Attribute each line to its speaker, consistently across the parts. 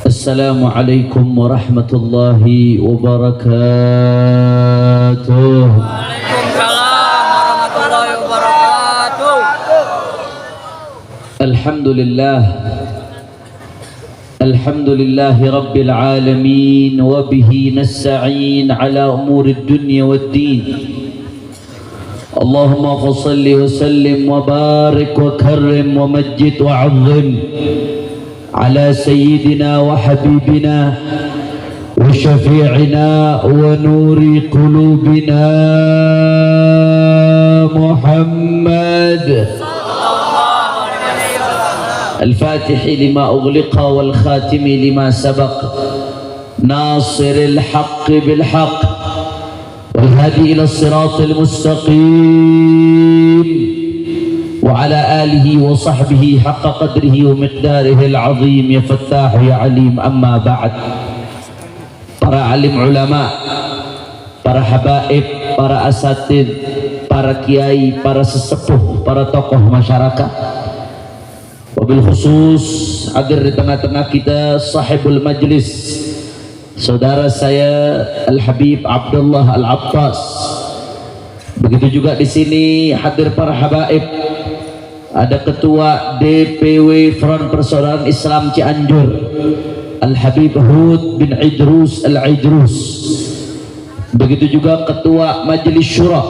Speaker 1: Assalamualaikum warahmatullahi wabarakatuh.
Speaker 2: Waalaikumsalam warahmatullahi wabarakatuh.
Speaker 1: Alhamdulillah. Alhamdulillahi rabbil alamin wa bihi nasta'in ala umurid dunya waddin. Allahumma salli wa sallim wa barik wa karrim wa majjid wa 'azzim على سيدنا وحبيبنا وشفيعنا ونور قلوبنا محمد الفاتح لما أغلق والخاتم لما سبق ناصر الحق بالحق والهادي إلى الصراط المستقيم وعلى آله وصحبه حق قدره ومقداره العظيم يا فتاح يا عليم. أما بعد, para alim ulama, para habaib, para asatid, para kiai, para sesepuh, para tokoh masyarakat, wabil khusus hadir di tengah-tengah kita sahibul majlis, saudara saya Al-Habib Abdullah Al-Attas. Begitu juga di sini hadir para habaib. Ada Ketua DPW Front Persaudaraan Islam Cianjur Al-Habib Hud bin Idrus Al-Idrus. Begitu juga Ketua Majelis Syura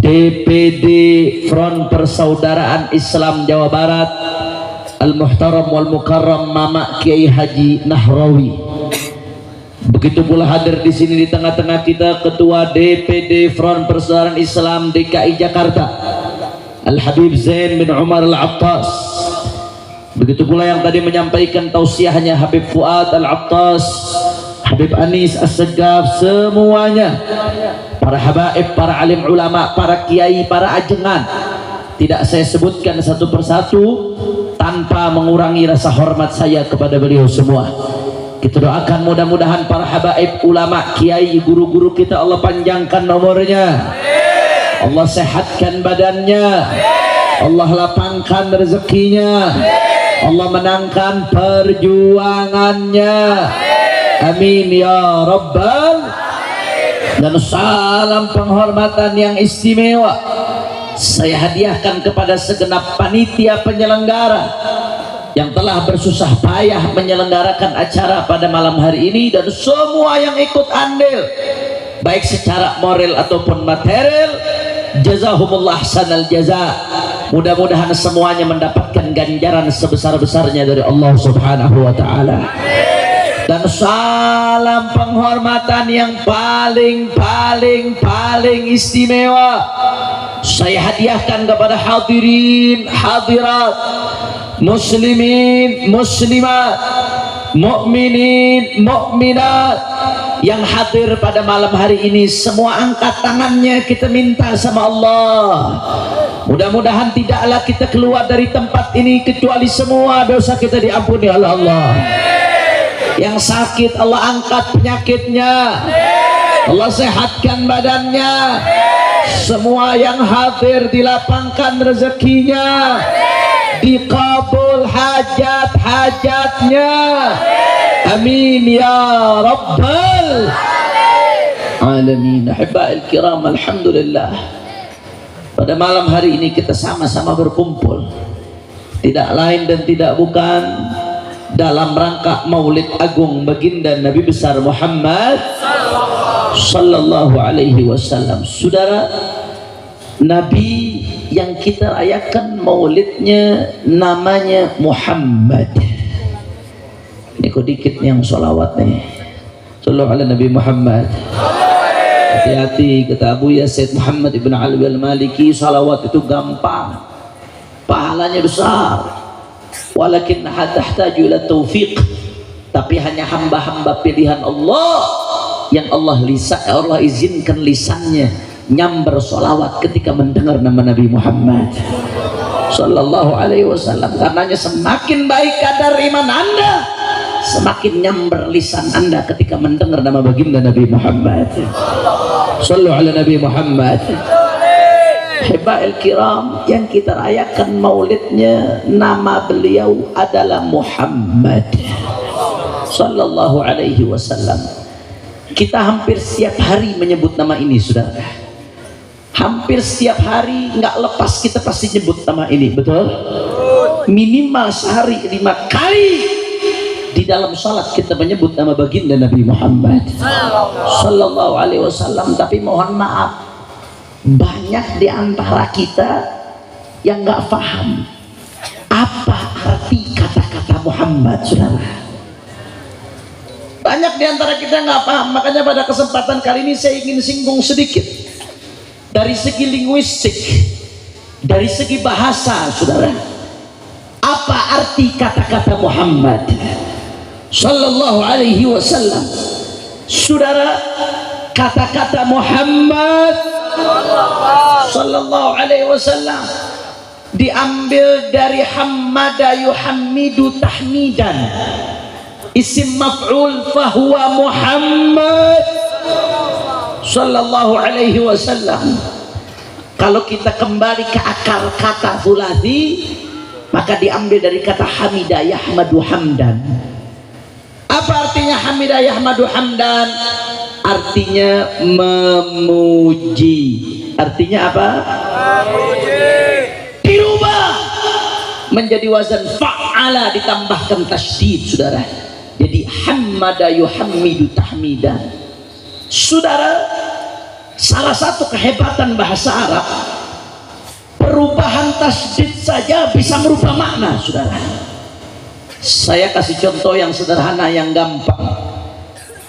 Speaker 1: DPD Front Persaudaraan Islam Jawa Barat Al-Muhtaram wal Mukarram Mama Kiai Haji Nahrawi. Begitu pula hadir di sini di tengah-tengah kita Ketua DPD Front Persaudaraan Islam DKI Jakarta Al-Habib Zain bin Umar Al-Attas. Begitu pula yang tadi menyampaikan tausiahnya Habib Fuad Al-Attas, Habib Anis As-Segaf, semuanya para habaib, para alim ulama, para kiai, para ajengan, tidak saya sebutkan satu persatu tanpa mengurangi rasa hormat saya kepada beliau semua. Kita doakan mudah-mudahan para habaib, ulama, kiai, guru-guru kita Allah panjangkan nomornya, Allah sehatkan badannya, Allah lapangkan rezekinya, Allah menangkan perjuangannya. Amin ya Rabbal. Dan salam penghormatan yang istimewa saya hadiahkan kepada segenap panitia penyelenggara yang telah bersusah payah menyelenggarakan acara pada malam hari ini, dan semua yang ikut andil baik secara moral ataupun material. Jazahumullah sanal jaza. Mudah-mudahan semuanya mendapatkan ganjaran sebesar-besarnya dari Allah Subhanahu wa taala. Dan salam penghormatan yang paling istimewa saya hadiahkan kepada hadirin hadirat, muslimin muslimat, mukminin mukminat yang hadir pada malam hari ini. Semua angkat tangannya, kita minta sama Allah, mudah-mudahan tidaklah kita keluar dari tempat ini kecuali semua dosa kita diampuni oleh Allah. Yang sakit Allah angkat penyakitnya, Allah sehatkan badannya. Semua yang hadir dilapangkan rezekinya, dikabul hajat-hajatnya. Amin ya Rabbal Alamin. Ahibba'il kiram, alhamdulillah, pada malam hari ini kita sama-sama berkumpul tidak lain dan tidak bukan dalam rangka Maulid Agung Baginda Nabi besar Muhammad sallallahu alaihi wasallam. Saudara, Nabi yang kita rayakan maulidnya namanya Muhammad. Ini kok dikit yang sholawat nih. Sallallahu ala Nabi Muhammad. Hati-hati, kata Abu Ya Said Muhammad ibn Ali al-Maliki, sholawat itu gampang, pahalanya besar. Walakin tahtaju ila taufiq, tapi hanya hamba-hamba pilihan Allah yang Allah izinkan lisannya nyamber sholawat ketika mendengar nama Nabi Muhammad sallallahu alaihi wasallam. Karenanya semakin baik kadar iman Anda, semakin nyamber lisan Anda ketika mendengar nama baginda Nabi Muhammad. Sallu ala Nabi Muhammad. Hibail kiram, yang kita rayakan maulidnya, nama beliau adalah Muhammad sallallahu alaihi wasallam. Kita hampir setiap hari menyebut nama ini, saudara. Hampir setiap hari nggak lepas kita pasti nyebut nama ini, betul? Minimal sehari 5 kali di dalam salat kita menyebut nama baginda Nabi Muhammad sallallahu alaihi wasallam. Tapi mohon maaf, banyak di antara kita yang nggak paham apa arti kata-kata Muhammad, saudara. Banyak di antara kita nggak paham. Makanya pada kesempatan kali ini saya ingin singgung sedikit dari segi linguistik, dari segi bahasa, saudara. Apa arti kata-kata Muhammad sallallahu alaihi wasallam? Saudara, kata-kata Muhammad sallallahu alaihi wasallam diambil dari hammada yuhammidu tahmidan, isim maf'ul fahuwa Muhammad sallallahu alaihi wasallam. Kalau kita kembali ke akar kata thulathi, maka diambil dari kata hamida yahmadu hamdan. Apa artinya hamida yahmadu hamdan? Artinya memuji. Artinya apa? Memuji. Dirubah menjadi wazan fa'ala, ditambahkan tasydid, saudara. Jadi hammada yuhammidu tahmidan. Saudara, salah satu kehebatan bahasa Arab, perubahan tasydid saja bisa merubah makna, saudara. Saya kasih contoh yang sederhana, yang gampang.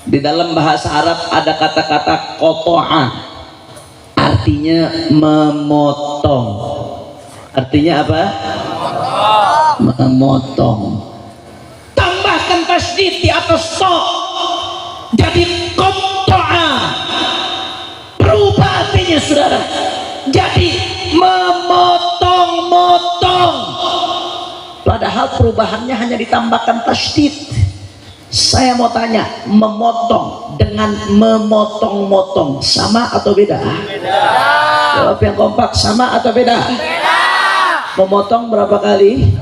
Speaker 1: Di dalam bahasa Arab ada kata-kata qata'a, artinya memotong. Artinya apa? Memotong. Tambahkan tasydid di atas to, jadi qata'a. Berubah artinya, saudara. Jadi memotong-motong. Padahal perubahannya hanya ditambahkan tasydid. Saya mau tanya, memotong dengan memotong-motong sama atau beda? Beda. Jawab yang kompak, sama atau beda? Beda. Memotong berapa kali?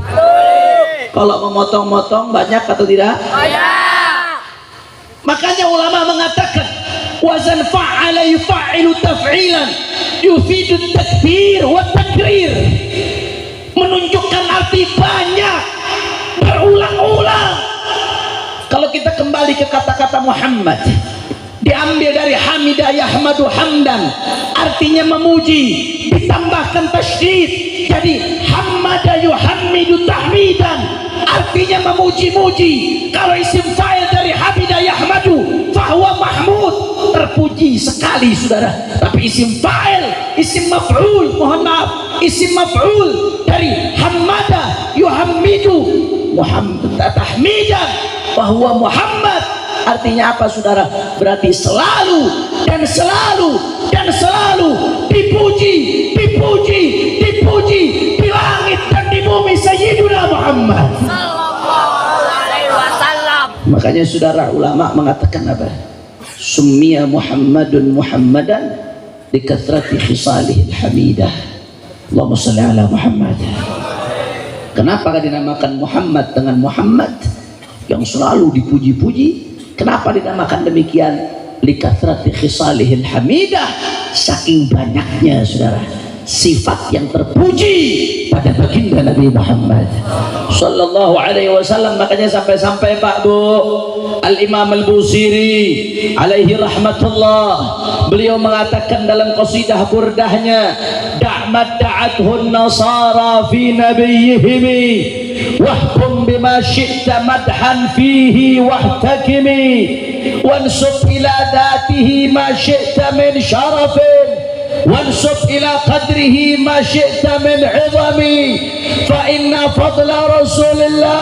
Speaker 1: Kalau memotong-motong banyak atau tidak? Banyak. Makanya ulama mengatakan wazan fa'ala yufa'ilu taf'ilan yufidu takbir wa takrir, menunjukkan arti banyak, berulang-ulang. Kalau kita kembali ke kata-kata Muhammad, diambil dari hamida yahmadu hamdan, artinya memuji, ditambahkan tasydid jadi hammada yuhammidu tahmidan, artinya memuji-muji. Kalau isim fa'il dari hamida yahmadu fahuwa mahmud, terpuji sekali, saudara. Tapi isim fa'il, isim maf'ul, mohon maaf, isim maf'ul dari hammada yuhammidu Muhammad tahmidan bahwa Muhammad, artinya apa, saudara? Berarti selalu dan selalu dan selalu dipuji, dipuji, dipuji di langit dan di bumi Sayyiduna Muhammad sallallahu alaihi wasallam. Makanya saudara, ulama mengatakan apa? Summiya Muhammadun Muhammadan likathrati khisalihil hamidah. Allahumma shalli ala Muhammad. Kenapa dinamakan Muhammad dengan Muhammad yang selalu dipuji-puji? Kenapa dinamakan demikian? Likathrati khisalihil hamidah, saking banyaknya, saudara, sifat yang terpuji pada baginda Nabi Muhammad sallallahu alaihi wasallam. Makanya sampai-sampai Pak Bu Al-Imam Al-Busiri alaihi rahmatullah, beliau mengatakan dalam qasidah burdahnya, da'mad da'athun nasara fi nabiyihimi wahkum bima syi'ta madhan fihi wahtakimi wansub ila dhatihi ma syi'ta min syarafin wansub ila qadrihi ma syi'ta min 'idhami fa inna fadla rasulillah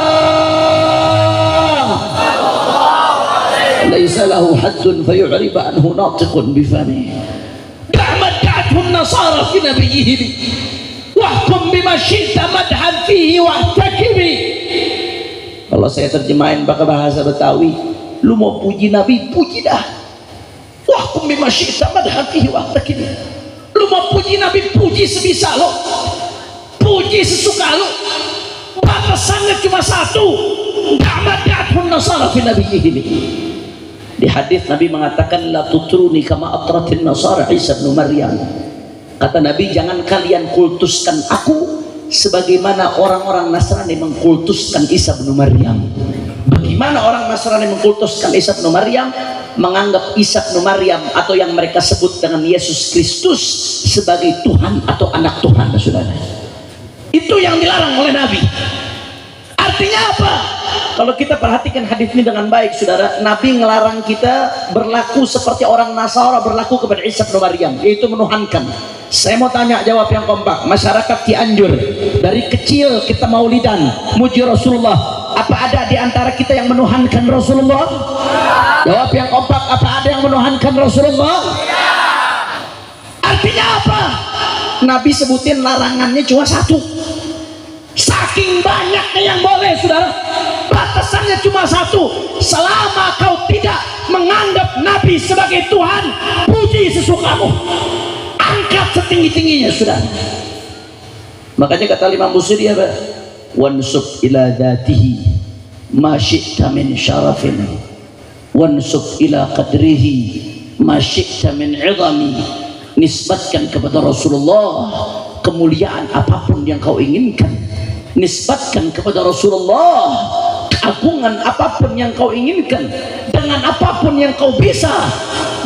Speaker 1: laysa lahu haddun fayu'rib anhu natiqun bifami. Da'mad da'athun nasara fi nabiyihim wahkum bima syi'ta madhan fihi wahtakimi. Kalau saya terjemahin pakai bahasa Betawi, lu mau puji Nabi, puji dah. Wahkum bima syi'ta madhan fihi wahtakimi. Lu Lu mau puji Nabi, puji sebisa lo, puji sesuka lo. Batasannya cuma satu. Da'matun nasara fi nabiyyi ini. Di hadis Nabi mengatakan la tutruni kama atratin nasara Isa bin Maryam. Kata Nabi, jangan kalian kultuskan aku sebagaimana orang-orang Nasrani mengkultuskan Isa bin Maryam. Bagaimana orang Nasrani mengkultuskan Isa bin Maryam? Menganggap Isa bin Maryam atau yang mereka sebut dengan Yesus Kristus sebagai Tuhan atau anak Tuhan, saudara. Itu yang dilarang oleh Nabi. Artinya apa? Kalau kita perhatikan hadis ini dengan baik, saudara, Nabi ngelarang kita berlaku seperti orang Nasara berlaku kepada Isa bin Maryam, yaitu menuhankan. Saya mau tanya, jawab yang kompak. Masyarakat Cianjur, dari kecil kita maulidan, muji Rasulullah. Apa ada di antara kita yang menuhankan Rasulullah? Jawab yang kompak. Apa ada yang menuhankan Rasulullah? Artinya apa? Nabi sebutin larangannya cuma satu. Saking banyaknya yang boleh, saudara, batasannya cuma satu. Selama kau tidak menganggap Nabi sebagai Tuhan, puji sesukamu, angkat setinggi-tingginya, saudara. Makanya kata Imam Busiri apa? Wansub ila dhatihi ma syi'ta min syarafin, wansub ila qadrihi ma syi'ta min 'idhami. Nisbatkan kepada Rasulullah kemuliaan apapun yang kau inginkan. Nisbatkan kepada Rasulullah keagungan apapun yang kau inginkan, dengan apapun yang kau bisa,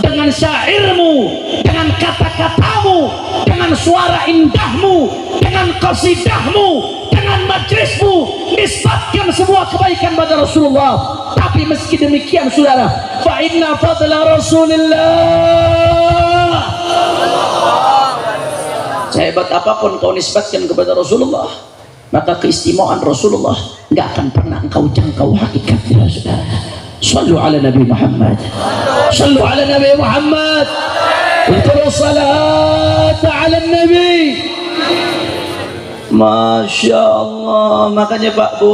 Speaker 1: dengan syairmu, dengan kata-katamu, dengan suara indahmu, dengan qasidahmu, dengan majlismu. Nisbatkan semua kebaikan pada Rasulullah. Tapi meski demikian, saudara, fa inna fadla Rasulillah, sehebat apapun kau nisbatkan kepada Rasulullah, maka keistimewaan Rasulullah nggak akan pernah engkau jangkau hakikatnya, saudara. Sallu ala Nabi Muhammad, sallu ala Nabi Muhammad, ulkuru salat ala Nabi. Masya Allah. Makanya Pak Bu,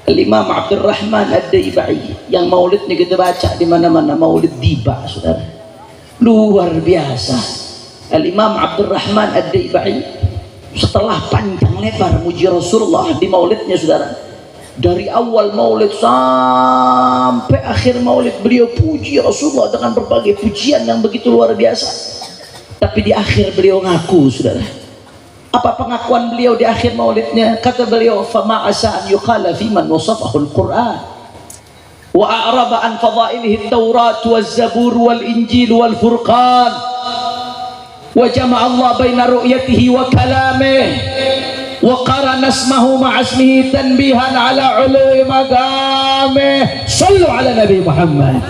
Speaker 1: Imam Abdurrahman Ad-Daibai yang maulidnya kita baca di mana-mana, maulid Diba, saudara, luar biasa. Al-Imam Abdurrahman Ad-Daibai setelah panjang lebar muji Rasulullah di maulidnya, saudara, dari awal maulid sampai akhir maulid beliau puji Rasulullah dengan berbagai pujian yang begitu luar biasa. Tapi di akhir beliau ngaku, saudara. Apa pengakuan beliau di akhir maulidnya? Kata beliau, fama asa an yuqala fi man wasafahu al-Quran wa a'raba an fadailihi at-Taurat waz-Zabur wal-Injil wal-Furqan wa jama'a Allah baina ru'yatihi wa kalamih wa qarana ismahu ma'a ismihi tanbihan ala 'ului maqamih. Sallu ala Nabi Muhammad.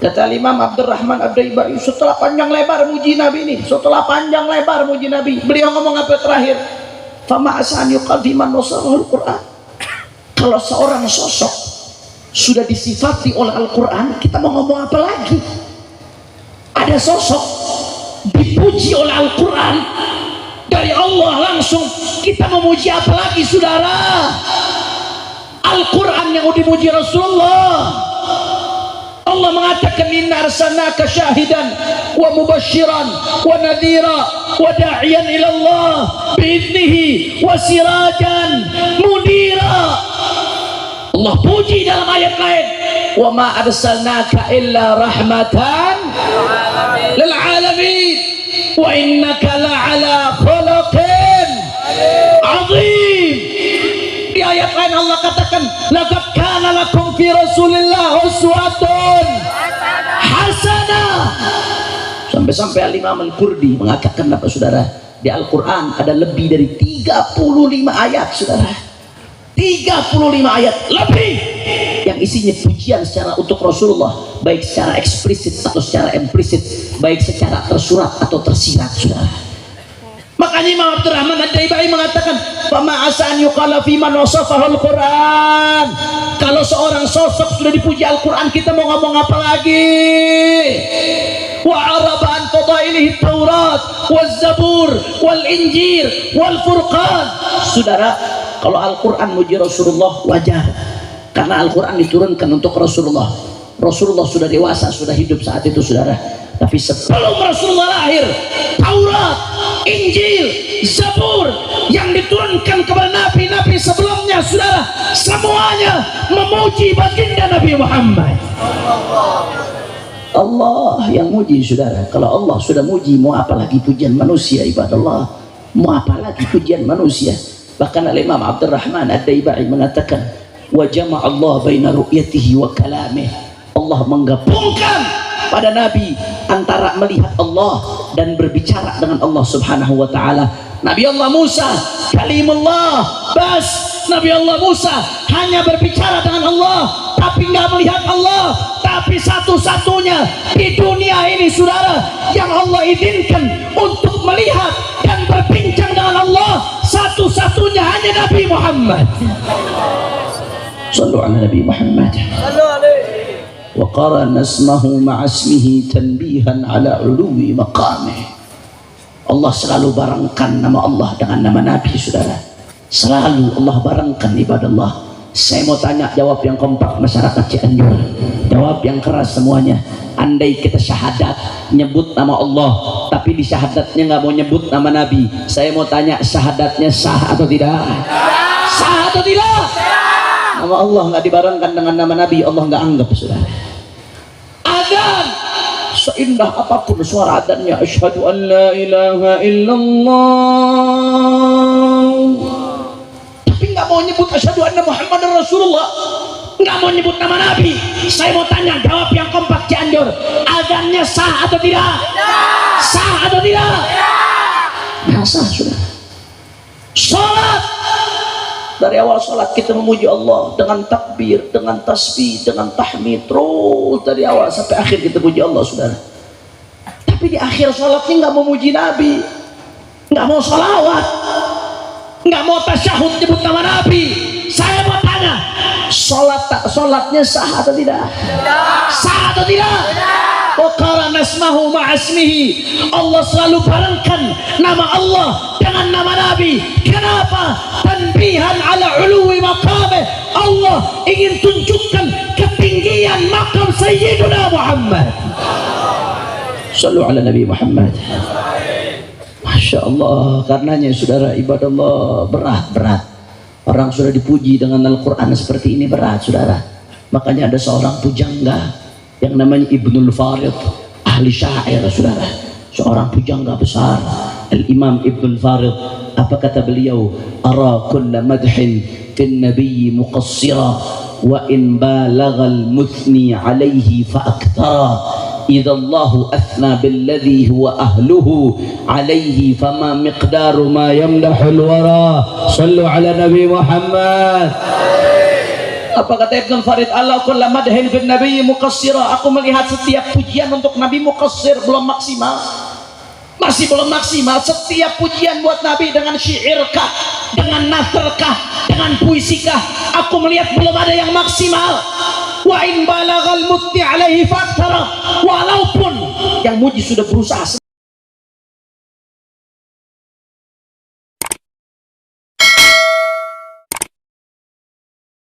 Speaker 1: Kata Imam Abdurrahman Ad-Daibai, setelah panjang lebar muji Nabi ini, setelah panjang lebar muji Nabi, beliau ngomong apa terakhir? Fama asan yuqaddiman nasarul Quran. Kalau seorang sosok sudah disifati oleh Al-Quran, kita mau ngomong apa lagi? Ada sosok dipuji oleh Al-Quran dari Allah langsung, kita memuji apa lagi, saudara? Al-Quran yang dimuji Rasulullah. Allah mengatakan, inna arsalnaka syahidan wa mubashiran wa nadhira wa da'iyan ila Allah bi'idnihi wa sirajan munira. Allah puji dalam ayat lain, wa ma arsalnaka illa rahmatan lil alamin wa innaka la'ala khuluqin azim. Di ayat lain Allah katakan, laqad kana lakum fi Rasulillah uswatun hasanah. Sampai-sampai Al-Imam Al-Qurdi mengatakan apa, saudara? Di Al-Quran ada lebih dari 35 ayat, saudara. 35 ayat lebih yang isinya pujian secara untuk Rasulullah, baik secara eksplisit atau secara implisit, baik secara tersurat atau tersirat, saudara. Makanya Imam Abdurrahman Ad-Daibai mengatakan, fama asan yuqala fi man wasafahu al-Quran. Kalau seorang sosok sudah dipuji Al-Quran, kita mau ngomong apa lagi? Wa araba an fadailihi Taurat waz-Zabur wal-Injil wal-Furqan. Saudara, kalau Al-Quran muji Rasulullah wajar, karena Al-Quran diturunkan untuk Rasulullah. Rasulullah sudah dewasa, sudah hidup saat itu, saudara. Tapi sebelum Rasulullah lahir, Taurat, Injil, Zabur yang diturunkan kepada nabi-nabi sebelumnya, saudara, semuanya memuji baginda Nabi Muhammad. Allah yang muji, saudara. Kalau Allah sudah muji, mau apa lagi pujian manusia, ibadallah? Mau apa lagi pujian manusia? Bahkan Imam Abdurrahman Ad-Daibai mengatakan, wa jama' Allah baina ru'yatihi wa kalamih. Allah menggabungkan pada Nabi antara melihat Allah dan berbicara dengan Allah subhanahu wa ta'ala. Nabi Allah Musa kalimullah, bas Nabi Allah Musa hanya berbicara dengan Allah tapi nggak melihat Allah. Tapi satu-satunya di dunia ini, saudara, yang Allah izinkan untuk melihat dan berbincang dengan Allah, satu-satunya hanya Nabi Muhammad. Sallu ala Nabi Muhammad. Wa qarana ismahu ma'a ismihi tanbihan ala uluwi maqamih. Allah selalu barengkan nama Allah dengan nama Nabi, saudara. Selalu Allah barengkan, ibadallah. Saya mau tanya, jawab yang kompak masyarakat Cianjur, jawab yang keras semuanya. Andai kita syahadat nyebut nama Allah, tapi di syahadatnya nggak mau nyebut nama Nabi, saya mau tanya, syahadatnya sah atau tidak? Sah atau tidak? Nama Allah nggak dibarengkan dengan nama Nabi, Allah nggak anggap, saudara. Adzan seindah apapun suara adzannya, asyhadu an la ilaha illallah, tapi nggak mau nyebut asyhadu anna Muhammadar Rasulullah, nggak mau nyebut nama Nabi. Saya mau tanya, jawab yang kompak Cianjur, adzannya sah atau tidak? Sah atau tidak? Nggak sah, saudara. Salat, dari awal salat kita memuji Allah dengan takbir, dengan tasbih, dengan tahmid, terus dari awal sampai akhir kita puji Allah, saudara. Tapi di akhir salatnya nggak mau muji Nabi, nggak mau salawat, nggak mau tasyahud nyebut nama Nabi. Saya mau tanya, salatnya sah atau tidak? Sah atau tidak? Wa qarana ismahu ma'a ismihi. Allah selalu barengkan nama Allah dengan nama Nabi. Kenapa? Tanbihan ala uluwi maqamih. Allah ingin tunjukkan ketinggian makam Sayyiduna Muhammad. Sallu ala Nabi Muhammad. Masya Allah, karenanya saudara, ibadallah, berat. Orang sudah dipuji dengan Al-Quran seperti ini, berat, saudara. Makanya ada seorang pujangga yang namanya Ibnul Farid, ahli syair, saudara. Seorang pujangga besar, Al-Imam Ibnul Farid. Apa kata beliau? Ara kulla madhin fin nabiyyi muqassira wa in balagal muthni alaihi fa akthara. إذا الله أثنى بالذي هو أهله عليه فما مقدار ما يمدح الورى. صلوا على نبي محمد. Apa kata Ibn Farid? Allah kulla madhin fin nabiyyi muqassira. Aku melihat setiap pujian untuk Nabi muqassir, belum maksimal, masih belum maksimal. Setiap pujian buat Nabi dengan syairkah, dengan nasrkah, dengan puisikah, aku melihat belum ada yang maksimal. Wa in balagal mutti alaihi faktara. Walaupun yang muji sudah berusaha